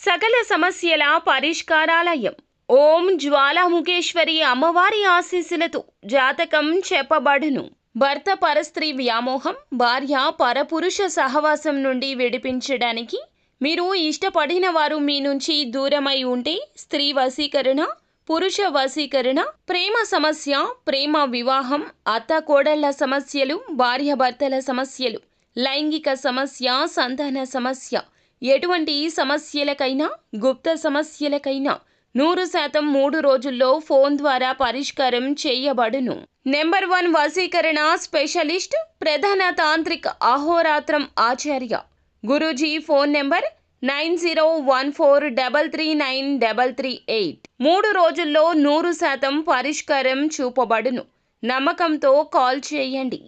సకల సమస్యల పరిష్కారాలయం. ఓం జ్వాలాముఖేశ్వరి అమ్మవారి ఆశీస్సులతో జాతకం చెప్పబడును. భర్త పరస్త్రీ వ్యామోహం, భార్య పరపురుష సహవాసం నుండి విడిపించడానికి మీరు ఇష్టపడిన వారు మీ నుంచి దూరమై ఉంటే స్త్రీ వశీకరణ, పురుష వశీకరణ, ప్రేమ సమస్య, ప్రేమ వివాహం, అత్త కోడళ్ల సమస్యలు, భార్యాభర్తల సమస్యలు, లైంగిక సమస్య, సంతాన సమస్య, ఎటువంటి సమస్యలకైనా గుప్త సమస్యలకైనా 100% 3 రోజుల్లో ఫోన్ ద్వారా పరిష్కారం చేయబడును. నెంబర్ 1 వశీకరణ స్పెషలిస్ట్, ప్రధాన తాంత్రిక అహోరాత్రం ఆచార్య గురూజీ. Phone number 9014339338. 3 రోజుల్లో 100% పరిష్కారం చూపబడును. నమ్మకంతో కాల్ చేయండి.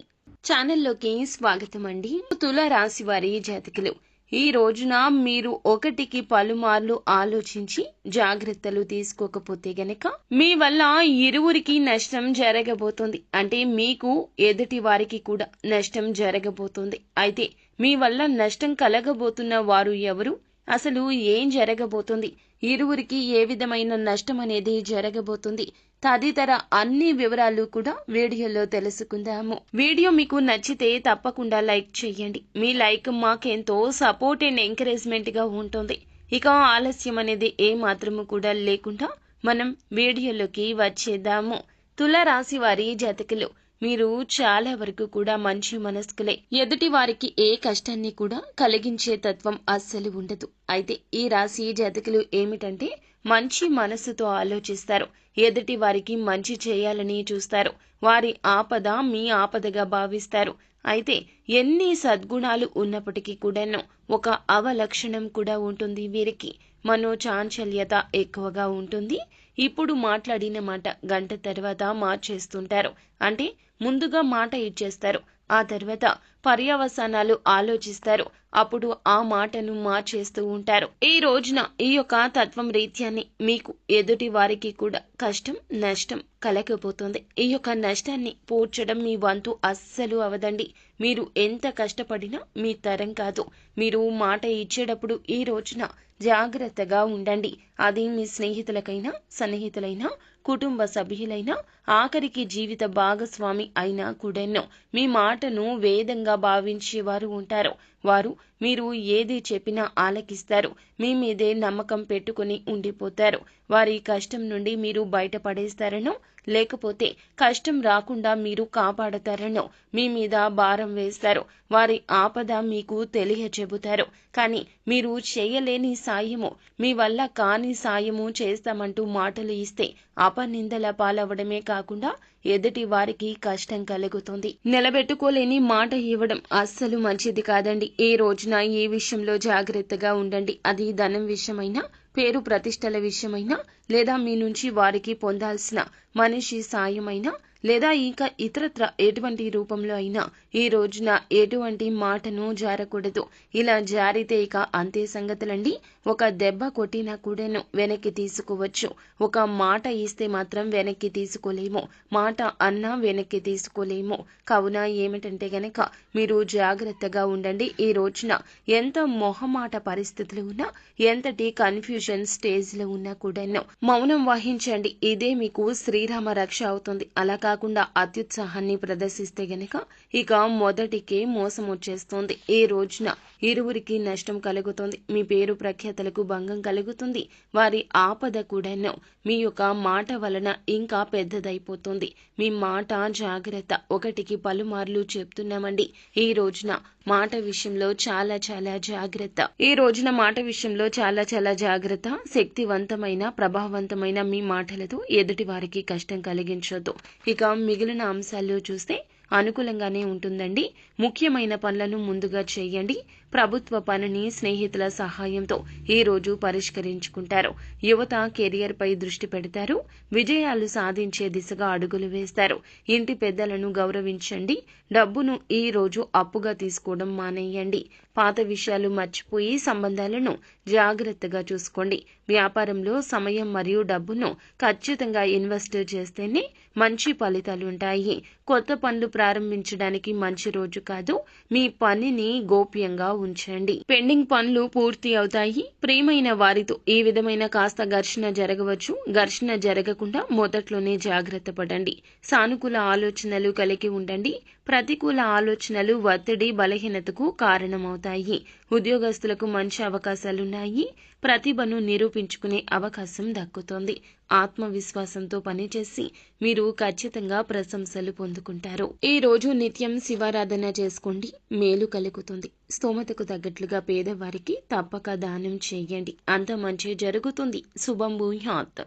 ఛానల్లోకి స్వాగతం అండి. తుల రాశి వారి జాతకులు, ఈ రోజున మీరు ఒకటికి పలుమార్లు ఆలోచించి జాగ్రత్తలు తీసుకోకపోతే గనక మీ వల్ల ఇరువురికి నష్టం జరగబోతోంది. అంటే మీకు ఎదుటి వారికి కూడా నష్టం జరగబోతోంది. అయితే మీ వల్ల నష్టం కలగబోతున్న వారు ఎవరు, అసలు ఏం జరగబోతుంది, ఇరువురికి ఏ విధమైన నష్టం అనేది జరగబోతుంది, తదితర అన్ని వివరాలు కూడా వీడియోలో తెలుసుకుందాము. వీడియో మీకు నచ్చితే తప్పకుండా లైక్ చేయండి. మీ లైక్ మాకెంతో సపోర్ట్ అండ్ ఎంకరేజ్మెంట్ గా ఉంటుంది. ఇక ఆలస్యం అనేది ఏ మాత్రము కూడా లేకుండా మనం వీడియోలోకి వచ్చేద్దాము. తుల రాశి వారి జాతకులు, మీరు చాలా వరకు కూడా మంచి మనస్కులే. ఎదుటి వారికి ఏ కష్టాన్ని కూడా కలిగించే తత్వం అస్సలు ఉండదు. అయితే ఈ రాశి జాతకులు ఏమిటంటే మంచి మనస్సుతో ఆలోచిస్తారు. ఎదుటి వారికి మంచి చేయాలని చూస్తారు. వారి ఆపద మీ ఆపదగా భావిస్తారు. అయితే ఎన్ని సద్గుణాలు ఉన్నప్పటికీ కూడాను ఒక అవలక్షణం కూడా ఉంటుంది. వీరికి మనోచాంచల్యత ఎక్కువగా ఉంటుంది. ఇప్పుడు మాట్లాడిన మాట గంట తర్వాత మార్చేస్తుంటారు. అంటే ముందుగా మాట ఇచ్చేస్తారు, ఆ తర్వాత పర్యవసానాలు ఆలోచిస్తారు, అప్పుడు ఆ మాటను మార్చేస్తూ ఉంటారు. ఈ రోజున ఈ యొక్క తత్వం రీత్యాన్ని మీకు ఎదుటి వారికి కూడా కష్టం నష్టం కలగబోతోంది. ఈ యొక్క నష్టాన్ని పూడ్చడం మీ వంతు అస్సలు అవదండి. మీరు ఎంత కష్టపడినా మీ తరం కాదు. మీరు మాట ఇచ్చేటప్పుడు ఈ రోజున జాగ్రత్తగా ఉండండి. అది మీ స్నేహితులకైనా సన్నిహితులైనా కుటుంబ సభ్యులైనా ఆఖరికి జీవిత భాగస్వామి అయినా కూడాను మీ మాటను వేదంగా భావించేవారు ఉంటారు. వారు మీరు ఏది చెప్పినా ఆలకిస్తారు. మీ మీదే నమ్మకం పెట్టుకుని ఉండిపోతారు. వారి కష్టం నుండి మీరు బయటపడేస్తారనో లేకపోతే కష్టం రాకుండా మీరు కాపాడతారనో మీ మీద భారం వేస్తారు. వారి ఆపద మీకు తెలియచెబుతారు. కానీ మీరు చేయలేని సాయము, మీ వల్ల కాని సాయము చేస్తామంటూ మాటలు ఇస్తే అపనిందల పాలవడమే కాకుండా ఎదుటి వారికి కష్టం కలుగుతుంది. నిలబెట్టుకోలేని మాట ఇవ్వడం అస్సలు మంచిది కాదండి. ఈ రోజున ఈ విషయంలో జాగ్రత్తగా ఉండండి. అది ధనం విషయమైనా, పేరు ప్రతిష్టల విషయమైనా, లేదా మీ నుంచి వారికి పొందాల్సిన మనిషి సాయమైనా, లేదా ఇంకా ఇతరత్ర ఎటువంటి రూపంలో అయినా ఈ రోజున ఎటువంటి మాటను జారకూడదు. ఇలా జారితే ఇక అంతే సంగతులండి. ఒక దెబ్బ కొట్టినా కూడాను వెనక్కి తీసుకోవచ్చు. ఒక మాట ఇస్తే మాత్రం వెనక్కి తీసుకోలేము. మాట అన్నా వెనక్కి తీసుకోలేము. కావున ఏమిటంటే గనక మీరు జాగ్రత్తగా ఉండండి. ఈ రోజున ఎంత మొహమాట పరిస్థితులు ఉన్నా, ఎంతటి కన్ఫ్యూజన్ స్టేజ్ లో ఉన్నా కూడాను మౌనం వహించండి. ఇదే మీకు శ్రీరామ రక్ష అవుతుంది. అలా కాకుండా అత్యుత్సాహాన్ని ప్రదర్శిస్తే గనక ఇక మొదటికే మోసం వచ్చేస్తుంది. ఈ రోజున ఇరువురికి నష్టం కలుగుతుంది. మీ పేరు ప్రఖ్యాతలకు భంగం కలుగుతుంది. వారి ఆపద కూడాను మీ యొక్క మాట వలన ఇంకా పెద్దదైపోతుంది. మీ మాట జాగ్రత్త. ఒకటికి పలుమార్లు చెప్తున్నామండి. ఈ రోజున మాట విషయంలో చాలా చాలా జాగ్రత్త. ఈ రోజున మాట విషయంలో చాలా చాలా జాగ్రత్త. శక్తివంతమైన ప్రభావవంతమైన మీ మాటలతో ఎదుటి వారికి కష్టం కలిగించొద్దు. ఇక మిగిలిన అంశాల్లో చూస్తే అనుకూలంగానే ఉంటుందండి. ముఖ్యమైన పనులను ముందుగా చేయండి. ప్రభుత్వ పనిని స్నేహితుల సహాయంతో ఈ రోజు పరిష్కరించుకుంటారు. యువత కెరియర్ పై దృష్టి పెడతారు. విజయాలు సాధించే దిశగా అడుగులు వేస్తారు. ఇంటి పెద్దలను గౌరవించండి. డబ్బును ఈ రోజు అప్పుగా తీసుకోవడం మానేయండి. పాత విషయాలు మర్చిపోయి సంబంధాలను జాగ్రత్తగా చూసుకోండి. వ్యాపారంలో సమయం మరియు డబ్బును ఖచ్చితంగా ఇన్వెస్ట్ చేస్తేనే మంచి ఫలితాలుంటాయి. కొత్త పనులు ప్రారంభించడానికి మంచి రోజు కాదు. మీ పనిని గోప్యంగా ఉంచండి. పెండింగ్ పనులు పూర్తి అవుతాయి. ప్రియమైన వారితో ఈ విధమైన కాస్త ఘర్షణ జరగవచ్చు. ఘర్షణ జరగకుండా మొదట్లోనే జాగ్రత్త పడండి. సానుకూల ఆలోచనలు కలిగి ఉండండి. ప్రతికూల ఆలోచనలు ఒత్తిడి, బలహీనతకు కారణమవుతాయి. ఉద్యోగస్తులకు మంచి అవకాశాలున్నాయి. ప్రతిభను నిరూపించుకునే అవకాశం దక్కుతోంది. ఆత్మవిశ్వాసంతో పనిచేసి మీరు ఖచ్చితంగా ప్రశంసలు పొందుకుంటారు. ఈ రోజు నిత్యం శివారాధన చేసుకోండి, మేలు కలుగుతుంది. స్తోమతకు తగ్గట్లుగా పేదవారికి తప్పక దానం చేయండి. అంత మంచి జరుగుతుంది. శుభం భూయాత్.